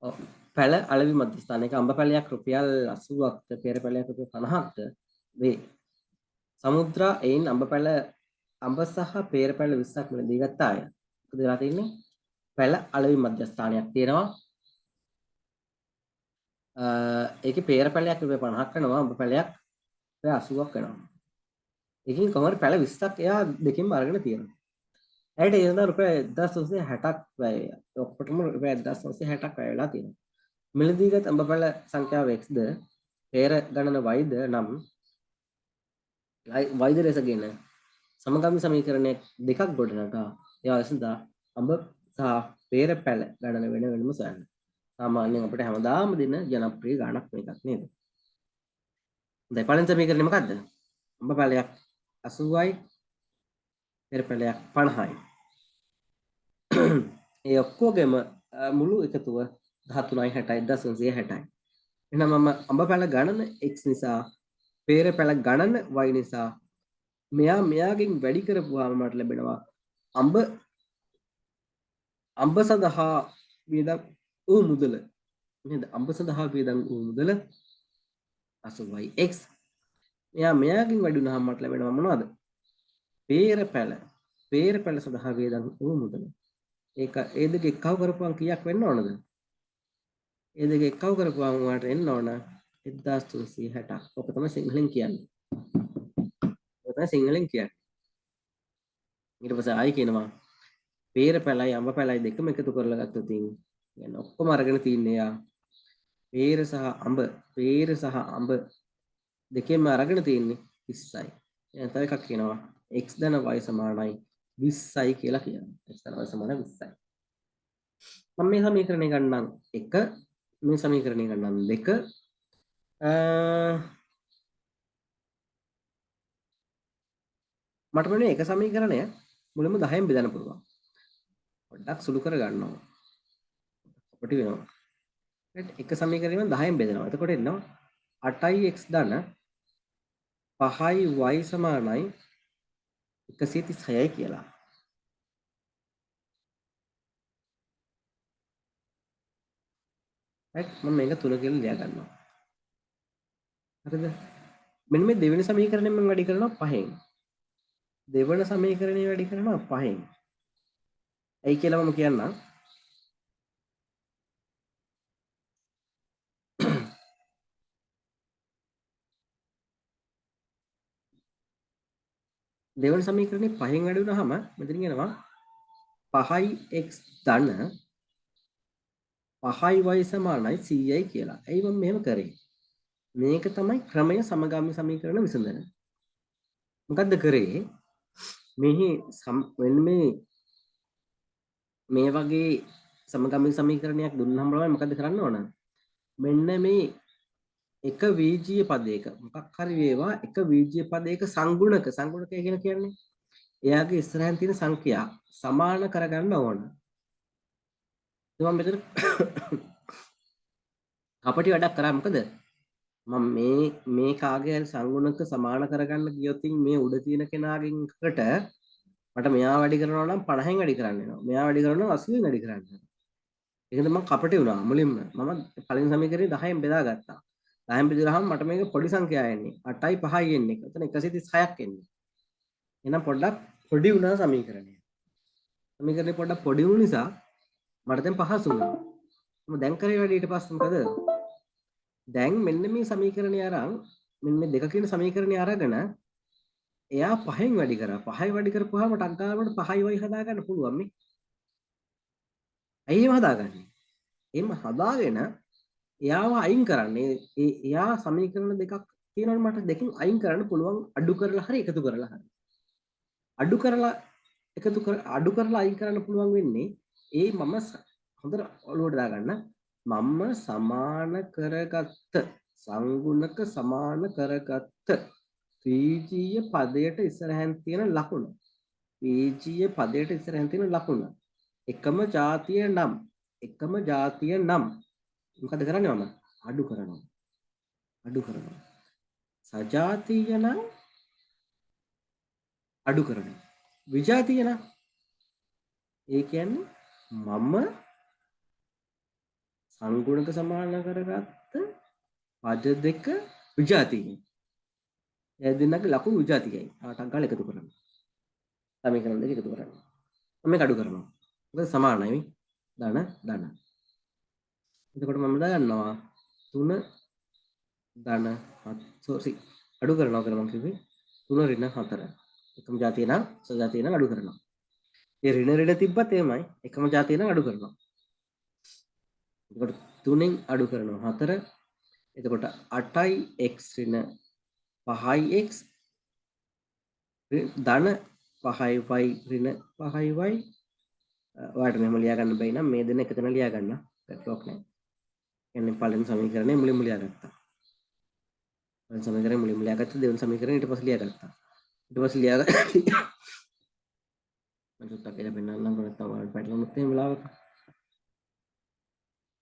ඔව්. පැල අලෙවි මධ්‍යස්ථානයක අඹ පැලයක් රුපියල් 80ක්ද පෙර පැලයක් රුපියල් 50ක්ද වේ. සමුද්‍රා එයින් අඹ සහ පෙර පැල 20ක් මිලදී ගත්තාය. මොකද වෙලා තියෙන්නේ? පැල අලෙවි මධ්‍යස්ථානයක් තියෙනවා. ඒකේ පෙර පැලයක් රුපියල් 50ක් වෙනවා අඹ පැලයක් රුපියල් 80ක් වෙනවා. ඒකෙන් කොහොමද පැල 20ක් එයා දෙකෙන්ම අරගෙන තියෙනවා. ඇයිට ඒ වෙනදා රුපියල් 1960ක් වැය වෙනවා. ඔක්කොටම රුපියල් 1960ක් වැය වෙලා තියෙනවා. මිලදීගත් අඹපැල සංඛ්‍යාව x ද පෙර ගණන y ද නම් y ද ලෙසගෙන සමගාමී සමීකරණය දෙකක් ගොඩනගා ඒවා විසඳා අඹ සහ පෙර පැල ගණන වෙන වෙනම සොයන්න. සාමාන්‍යයෙන් අපිට හැමදාම දෙන ජනප්‍රිය ගණනක් මේකක් නේද? හොඳයි පළවෙනි සමීකරණය මොකද්ද? අඹ පැලයක් 80යි පෙර පැලයක් 50යි. ඒ ඔක්කොගෙම මුළු එකතුව 13යි 60යි 1960යි. එහෙනම් මම අඹ පැල ගණන x නිසා පෙර පැල ගණන y නිසා මෙයාගෙන් වැඩි කරපුවාම මට ලැබෙනවා අඹ සඳහා වියදම් වූ මුදල නේද? අඹ සඳහා වියදම් වූ මුදල 80x. මෙයාගෙන් වැඩි වුණාම මට ලැබෙනවා මොනවද? පෙර පැල සඳහා වියදම් වූ මුදල. ඒ දෙක එක්කව කරපුවාම කීයක් වෙන්න ඕනද? ඒ දෙක එක්කව කරපුවාම මට එන්න ඕන 1360ක්. ඔක තමයි සිංහලෙන් කියන්නේ. ඔක තමයි සිංහලෙන් කියන්නේ. ඊට පස්සේ ආයි කියනවා පෙර පැලයි අඹ පැලයි දෙකම එකතු කරලා ගත්තොත් කියන්නේ ඔක්කොම අරගෙන තින්නේ යා පෙර සහ අඹ දෙකෙන්ම අරගෙන තින්නේ 20යි. එහෙනම් තව එකක් කියනවා x ධන y සමානයි 20යි කියලා කියනවා. x ධන y සමානයි 20යි. මම මේ සමීකරණය ගන්නම් 1 මේ සමීකරණය ගන්නම් 2 මට මෙන්න එක සමීකරණය මුලින්ම 10න් බෙදන්න පුළුවන්. පොඩ්ඩක් සුළු කර ගන්නවා. කොටි වෙනවා. එක සමීකරණයෙන් 10න් බෙදනවා. එතකොට එනවා 8යි x ධන 5යි y සමානයි 136යි කියලා. right මම මේක 3 කියලා ලියා ගන්නවා. හරිද? මෙන්න මේ දෙවෙනි සමීකරණයෙන් මම වැඩි කරනවා 5න්. දෙවන සමීකරණය වැඩි කරනවා 5න්. ඇයි කියලා මම කියන්නම්. දෙවන සමීකරණේ 5න් වැඩි වුණාම මෙතන එනවා 5යි x ධන 5යි y සමානයි 100යි කියලා. ඇයි මම මෙහෙම කරේ? මේක තමයි ක්‍රමය සමගාමී සමීකරණ විසඳන. මොකද්ද කරේ? මෙන්න මේ වගේ සමගාමී සමීකරණයක් දුන්නාම මොකද්ද කරන්න ඕන? මෙන්න මේ එක වීජීය පදයක මොකක් හරි වේවා එක වීජීය පදයක සංගුණකය කියන කියන්නේ එයාගේ ඉස්සරහින් තියෙන සංඛ්‍යා සමාන කරගන්න ඕන. මම මෙතන අපිට වැඩක් කරා මොකද? මම මේ කාගේ හරි සංගුණක සමාන කරගන්න ගියොත් මේ උඩ තියෙන කෙනාගෙන් එකට මට මෙයා වැඩි කරනවා නම් 50න් වැඩි කරන්න වෙනවා. මෙයා වැඩි කරනවා 80න් වැඩි කරන්න වෙනවා. ඒකද මම කපටි වුණා මුලින්ම. මම පළවෙනි සමීකරණය 10න් බෙදාගත්තා. 10න් බෙදුවාම මට මේක පොඩි සංඛ්‍යාවක් එන්නේ. 8යි 5යි එන්නේ. එතන 136ක් එන්නේ. එහෙනම් පොඩ්ඩක් පොඩි වුණා සමීකරණය. සමීකරණය පොඩ්ඩක් පොඩි වුණ නිසා මට දැන් පහසු වුණා. මම දැන් කරේ වැඩි ඊට පස්සේ මොකද? දැන් මෙන්න මේ සමීකරණය අරන් මෙන්න මේ දෙක කියන සමීකරණය අරගෙන එයා 5න් වැඩි කරා. 5යි වැඩි කරපුවාම ටක් ගානකට 5යි y හදාගන්න පුළුවන් මේ. ඇයි එහෙම හදාගන්නේ? එහෙම හදාගෙන එයාව අයින් කරන්නේ. එයා සමීකරණ දෙකක් තියෙනවනේ මට දෙකෙන් අයින් කරන්න පුළුවන් අඩු කරලා හරි එකතු කරලා හරි. අඩු කරලා අයින් කරන්න පුළුවන් වෙන්නේ මම හොඳට ඔලුවට දාගන්න මම සමාන කරගත්ත සංගුණක සමාන කරගත්ත වීජීය පදයට ඉස්සරහින් තියෙන ලකුණ එකම ජාතිය නම් මොකද කරන්නේ මම අඩු කරනවා සජාතීය නම් අඩු කරනවා විජාතීය නම් ඒ කියන්නේ මම සංගුණක සමාන කරගත්ත පද දෙක විජාතියයි. ඒ දෙන්නගේ ලකුණු විජාතියයි. ටක් ගාලා එකතු කරන්න. සමීකරණ දෙක එකතු කරන්න. මේක අඩු කරනවා. මොකද සමානයි ධන ධන. එතකොට මම දාන්නවා 3 ධන සෝරි අඩු කරනවා කියලා මම කිව්වේ 3 ඍණ 4. එකම જાතිය නම් සජාතිය නම් අඩු කරනවා. ඒ ඍණ තිබ්බත් එමයයි එකම જાතිය නම් අඩු කරනවා. එතකොට 3න් අඩු කරනවා 4. එතකොට 8යි x ඍණ 5යි x ධන 5යි y ඍණ 5යි y. ඔයාලට මෙහෙම ලියා ගන්න බැයි නම් මේ දෙන එක තැන ලියා ගන්න. පැටලොක් නැහැ. එන්නේ පළවෙනි සමීකරණය මුලින්ම ලියාගත්තා. පළවෙනි සමීකරණය මුලින්ම ලියාගත්තා. දෙවෙනි සමීකරණය ඊට පස්සේ ලියාගත්තා. ඊට පස්සේ ලියාගත්තා. මම චුට්ටක් කියලා පෙන්නන්නම් කොහොමද තමයි පැටලුනොත් එහෙම වෙලාවක.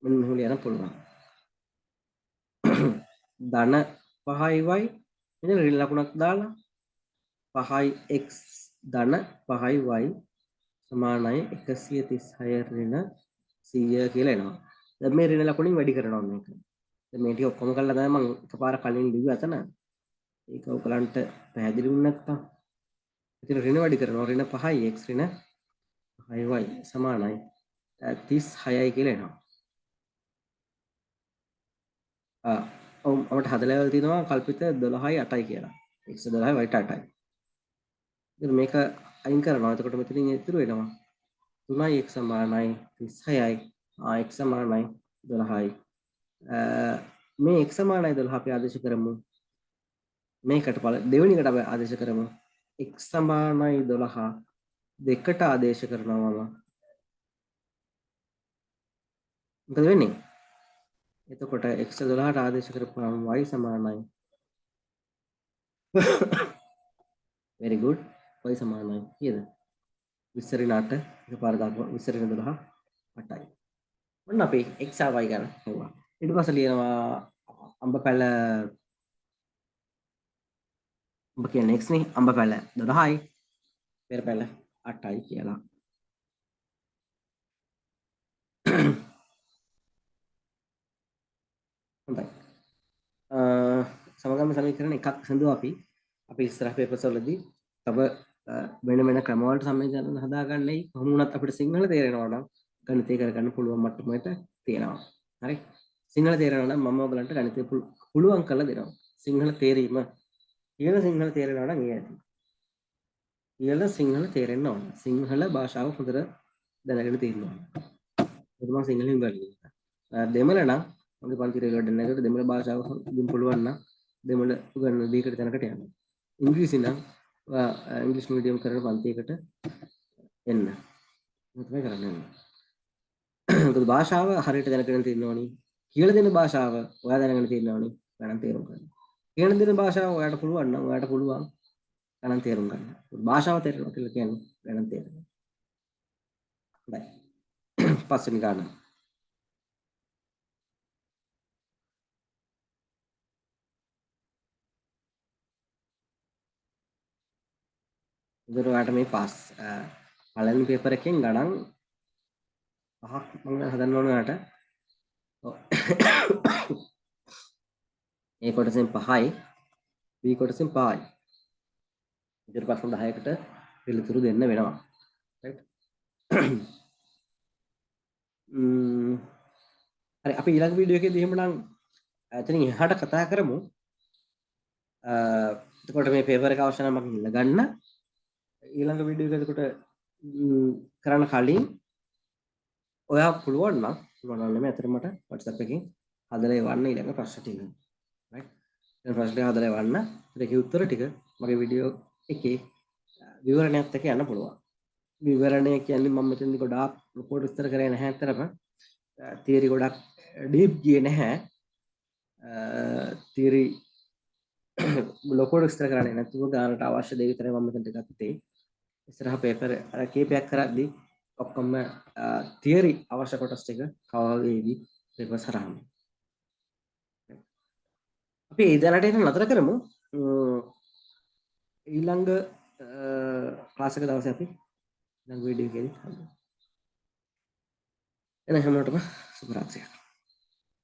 මෙන්න මෙහෙම ලියන්න පුළුවන්. ධන 5යි y එතන ඍණ ලකුණක් දාලා 5යි x ධන 5යි y සමානයි 136 ඍණ 100 කියලා එනවා. දැන් මේ ඍණ ලකුණින් වැඩි කරනවා මේක. දැන් මේ ටික ඔක්කොම කරලා තමයි මම එකපාර කලින් ලිව්වේ අතන. ඒක ඔයගලන්ට පැහැදිලි වුණ නැත්නම් ඉතින් ඍණ වැඩි කරනවා. ඍණ 5යි x ඍණ 5යි y සමානයි 36යි කියලා එනවා. ඔව් අපිට හදලා ලෙවල් තියෙනවා කල්පිත 12යි 8යි කියලා. x 12යි y 8යි. ඉතින් මේක අයින් කරනවා. එතකොට මෙතනින් ඉතුරු වෙනවා 3යි x සමානයි 36යි. x සමානයි 12යි. මේ x සමානයි 12 අපි ආදේශ කරමු. මේකට දෙවෙනිකට අපි ආදේශ කරමු. x සමානයි 12 දෙකට ආදේශ කරනවා මම. මොකද වෙන්නේ? එතකොට x 12ට ආදේශ කරපුවාම y සමානයි very good y සමානයි කීයද? 20 ඍණ 8 එකපාර දාපුවා 20 ඍණ 12 8යි. ඔන්න අපි x y ගන්න හෙව්වා. ඊට පස්සේ ලියනවා අඹ පැල ඔබ කියන්නේ x නේ අඹ පැල 12යි පෙර පැල 8යි කියලා. හොඳයි. සමගම සමීකරණ එකක් සඳුවා අපි ඉස්සරහ පේපර්ස් වලදී තව වෙන වෙන ක්‍රම වලට සමීකරණ හදාගන්නයි කොහොම වුණත් අපිට සිංහල තේරෙනවා නම් ගණිතය කරගන්න පුළුවන් මට්ටමකට තියෙනවා. හරි. සිංහල තේරෙනවා නම් මම ඔයගලන්ට ගණිතය පුළුවන් කරලා දෙනවා. සිංහල තේරීම කියලා සිංහල තේරෙනවා නම් ඒ ඇති. කියලා සිංහල තේරෙන්න ඕන. සිංහල භාෂාව හොඳට දැනගෙන තියෙන්න ඕන. ඒක මම සිංහලෙන් ගන්නවා. දෙමළ නම් මගේ පන්ති රෙගුලර් නැගලා දෙමළ භාෂාව ඉතින් පුළුවන් නම් දෙමළ උගන්වන දීකට තැනකට යන්න. ඉංග්‍රීසි නම් ඉංග්‍රීසි මීඩියම් කරන පන්තියකට එන්න. මොකද මේ කරන්නේ? මොකද භාෂාව හරියට දැනගෙන තියෙන්න ඕනි. කියලා දෙන භාෂාව ඔයා දැනගෙන තියෙන්න ඕනි. ගණන් තේරුම් ගන්න. කියලා දෙන භාෂාව ඔයාට පුළුවන් නම් ඔයාට පුළුවන් ගණන් තේරුම් ගන්න. භාෂාව තේරෙනවා කියලා කියන්නේ ගණන් තේරෙනවා. හොඳයි. පස්වෙනි ගාන. ඉතින් ඔයාට මේ පාස් පළවෙනි පේපර් එකෙන් ගණන් පහක් මම හදන්න ඕන ඔයාට. A කොටසෙන් 5යි B කොටසෙන් 5යි. ඉතින් ප්‍රශ්න 10කට පිළිතුරු දෙන්න වෙනවා. right? හරි අපි ඊළඟ වීඩියෝ එකේදී එහෙමනම් එතනින් එහාට කතා කරමු. එතකොට මේ පේපර් එක අවශ්‍ය නම් මම ගන්න. ඊළඟ වීඩියෝ එක එතකොට කරන්න කලින් ඔයා පුළුවන් නම් නෙමෙයි අතට මට WhatsApp එකකින් හදලා එවන්න ඊළඟ ප්‍රශ්න ටික. right? ඒ ප්‍රශ්න ටික හදලා එවන්න. ඒකේ උත්තර ටික මගේ වීඩියෝ එකේ විවරණයත් එක්ක යන්න පුළුවන්. විවරණය කියන්නේ මම මෙතනදී ගොඩාක් ලොකුට විස්තර කරේ නැහැ අතරම. තියරි ගොඩක් ඩීප් ගියේ නැහැ. තියරි ලොකුට විස්තර කරන්නේ නැතුව ගානට අවශ්‍ය දේ විතරයි මම මෙතනට ගත්තේ. ඉස්සරහ පේපර් අර කීපයක් කරද්දී ඔක්කොම තියරි අවශ්‍ය කොටස් ටික කවර් වෙවි පේපර් හරහාම. අපි ඉදලට එන නතර කරමු. ඊළඟ ක්ලාස් එක දවසේ අපි ඊළඟ වීඩියෝ එකේදී හම්බ වෙමු. එන හැමෝටම සුබ රාත්‍රියක්.